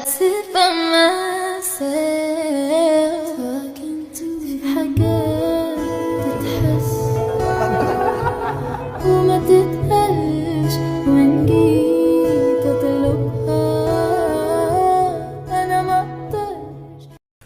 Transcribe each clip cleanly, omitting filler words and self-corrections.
sit by myself talking to حاجات تتحس وما تتقالش وإن جيت أطلبها أنا ما أقدرش.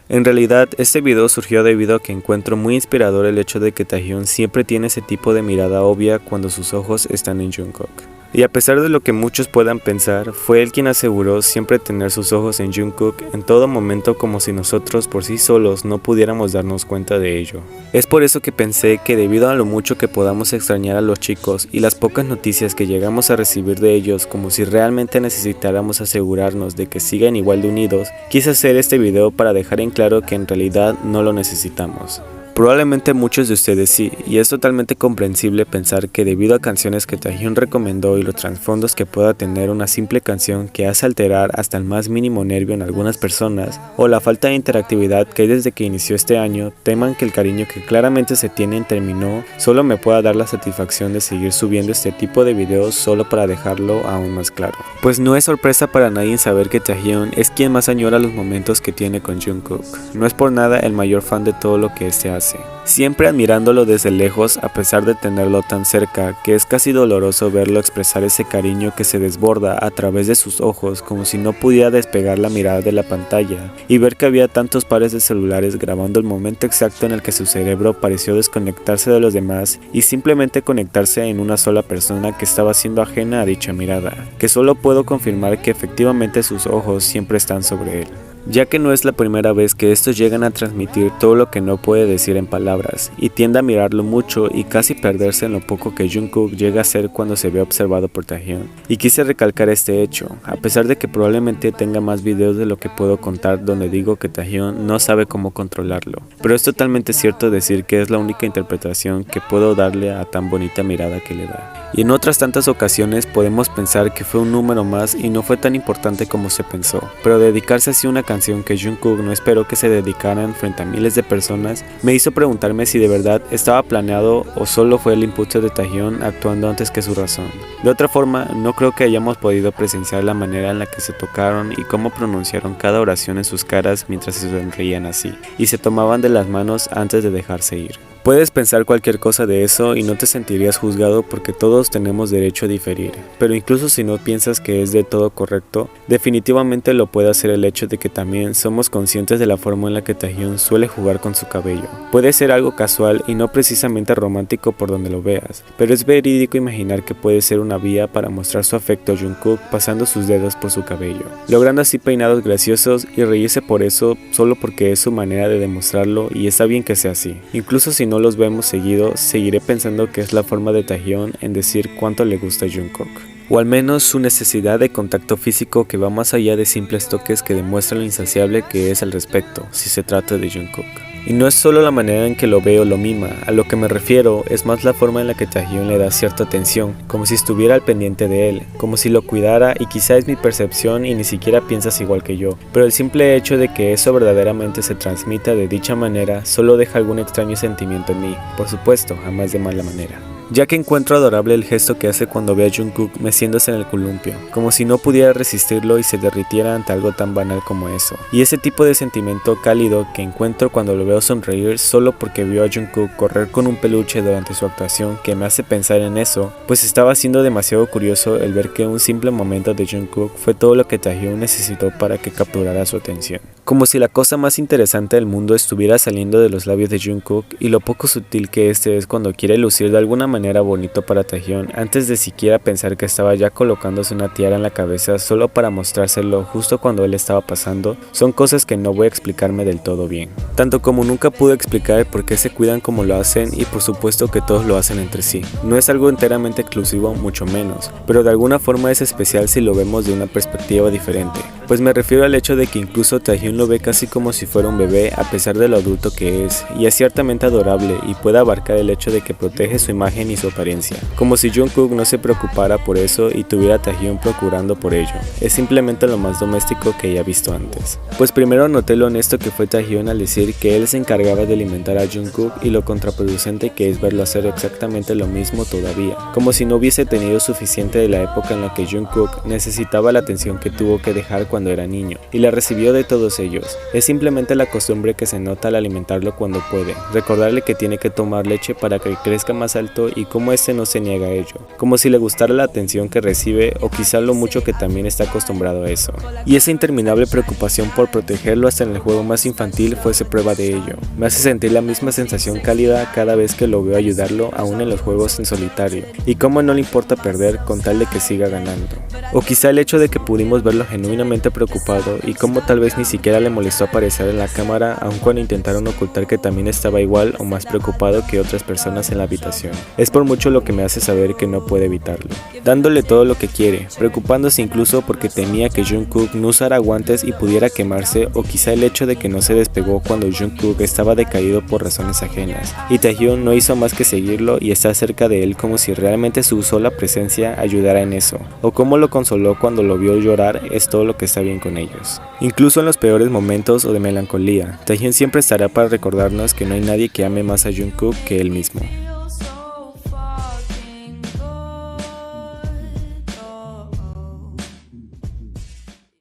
En realidad, este video surgió debido a que encuentro muy inspirador el hecho de que Taehyun siempre tiene ese tipo de mirada obvia cuando sus ojos están en Jungkook. Y a pesar de lo que muchos puedan pensar, fue él quien aseguró siempre tener sus ojos en Jungkook en todo momento, como si nosotros por sí solos no pudiéramos darnos cuenta de ello. Es por eso que pensé que debido a lo mucho que podamos extrañar a los chicos y las pocas noticias que llegamos a recibir de ellos, como si realmente necesitáramos asegurarnos de que sigan igual de unidos, quise hacer este video para dejar en claro que en realidad no lo necesitamos. Probablemente muchos de ustedes sí, y es totalmente comprensible pensar que debido a canciones que Taehyun recomendó y los trasfondos que pueda tener una simple canción que hace alterar hasta el más mínimo nervio en algunas personas, o la falta de interactividad que hay desde que inició este año, teman que el cariño que claramente se tienen terminó, solo me pueda dar la satisfacción de seguir subiendo este tipo de videos solo para dejarlo aún más claro. Pues no es sorpresa para nadie saber que Taehyun es quien más añora los momentos que tiene con Jungkook. No es por nada el mayor fan de todo lo que este hace. Siempre admirándolo desde lejos a pesar de tenerlo tan cerca, que es casi doloroso verlo expresar ese cariño que se desborda a través de sus ojos como si no pudiera despegar la mirada de la pantalla, y ver que había tantos pares de celulares grabando el momento exacto en el que su cerebro pareció desconectarse de los demás y simplemente conectarse en una sola persona que estaba siendo ajena a dicha mirada, que solo puedo confirmar que efectivamente sus ojos siempre están sobre él. Ya que no es la primera vez que estos llegan a transmitir todo lo que no puede decir en palabras, y tiende a mirarlo mucho y casi perderse en lo poco que Jungkook llega a ser cuando se ve observado por Taehyun. Y quise recalcar este hecho, a pesar de que probablemente tenga más videos de lo que puedo contar donde digo que Taehyun no sabe cómo controlarlo, pero es totalmente cierto decir que es la única interpretación que puedo darle a tan bonita mirada que le da. Y en otras tantas ocasiones podemos pensar que fue un número más y no fue tan importante como se pensó, pero dedicarse así a una canción que Jungkook no esperó que se dedicaran frente a miles de personas me hizo preguntarme si de verdad estaba planeado o solo fue el impulso de Taehyun actuando antes que su razón. De otra forma, no creo que hayamos podido presenciar la manera en la que se tocaron y cómo pronunciaron cada oración en sus caras mientras se sonreían así y se tomaban de las manos antes de dejarse ir. Puedes pensar cualquier cosa de eso y no te sentirías juzgado porque todos tenemos derecho a diferir, pero incluso si no piensas que es de todo correcto, definitivamente lo puede hacer el hecho de que también somos conscientes de la forma en la que Taehyun suele jugar con su cabello. Puede ser algo casual y no precisamente romántico por donde lo veas, pero es verídico imaginar que puede ser una vía para mostrar su afecto a Jungkook pasando sus dedos por su cabello, logrando así peinados graciosos y reírse por eso solo porque es su manera de demostrarlo y está bien que sea así. Incluso si no los vemos seguido, seguiré pensando que es la forma de Taehyun en decir cuánto le gusta a Jungkook, o al menos su necesidad de contacto físico que va más allá de simples toques que demuestran lo insaciable que es al respecto, si se trata de Jungkook. Y no es solo la manera en que lo veo lo mima, a lo que me refiero es más la forma en la que Taehyun le da cierta atención, como si estuviera al pendiente de él, como si lo cuidara, y quizá es mi percepción y ni siquiera piensas igual que yo, pero el simple hecho de que eso verdaderamente se transmita de dicha manera solo deja algún extraño sentimiento en mí, por supuesto, jamás de mala manera. Ya que encuentro adorable el gesto que hace cuando ve a Jungkook meciéndose en el columpio, como si no pudiera resistirlo y se derritiera ante algo tan banal como eso. Y ese tipo de sentimiento cálido que encuentro cuando lo veo sonreír solo porque vio a Jungkook correr con un peluche durante su actuación, que me hace pensar en eso, pues estaba siendo demasiado curioso el ver que un simple momento de Jungkook fue todo lo que Taehyun necesitó para que capturara su atención. Como si la cosa más interesante del mundo estuviera saliendo de los labios de Jungkook y lo poco sutil que este es cuando quiere lucir de alguna manera bonito para Taehyun antes de siquiera pensar que estaba ya colocándose una tiara en la cabeza solo para mostrárselo justo cuando él estaba pasando, son cosas que no voy a explicarme del todo bien. Tanto como nunca pude explicar por qué se cuidan como lo hacen y por supuesto que todos lo hacen entre sí. No es algo enteramente exclusivo, mucho menos, pero de alguna forma es especial si lo vemos de una perspectiva diferente. Pues me refiero al hecho de que incluso Taehyun lo ve casi como si fuera un bebé a pesar de lo adulto que es, y es ciertamente adorable y puede abarcar el hecho de que protege su imagen ni su apariencia, como si Jungkook no se preocupara por eso y tuviera a Taehyung procurando por ello. Es simplemente lo más doméstico que haya visto antes. Pues primero noté lo honesto que fue Taehyung al decir que él se encargaba de alimentar a Jungkook y lo contraproducente que es verlo hacer exactamente lo mismo todavía, como si no hubiese tenido suficiente de la época en la que Jungkook necesitaba la atención que tuvo que dejar cuando era niño, y la recibió de todos ellos. Es simplemente la costumbre que se nota al alimentarlo cuando puede, recordarle que tiene que tomar leche para que crezca más alto y cómo este no se niega a ello, como si le gustara la atención que recibe o quizá lo mucho que también está acostumbrado a eso. Y esa interminable preocupación por protegerlo hasta en el juego más infantil fuese prueba de ello. Me hace sentir la misma sensación cálida cada vez que lo veo ayudarlo aún en los juegos en solitario, y cómo no le importa perder con tal de que siga ganando. O quizá el hecho de que pudimos verlo genuinamente preocupado y cómo tal vez ni siquiera le molestó aparecer en la cámara aun cuando intentaron ocultar que también estaba igual o más preocupado que otras personas en la habitación. Es por mucho lo que me hace saber que no puede evitarlo, dándole todo lo que quiere, preocupándose incluso porque temía que Jungkook no usara guantes y pudiera quemarse, o quizá el hecho de que no se despegó cuando Jungkook estaba decaído por razones ajenas, y Taehyung no hizo más que seguirlo y estar cerca de él como si realmente su sola presencia ayudara en eso, o cómo lo consoló cuando lo vio llorar. Es todo lo que está bien con ellos. Incluso en los peores momentos o de melancolía, Taehyung siempre estará para recordarnos que no hay nadie que ame más a Jungkook que él mismo.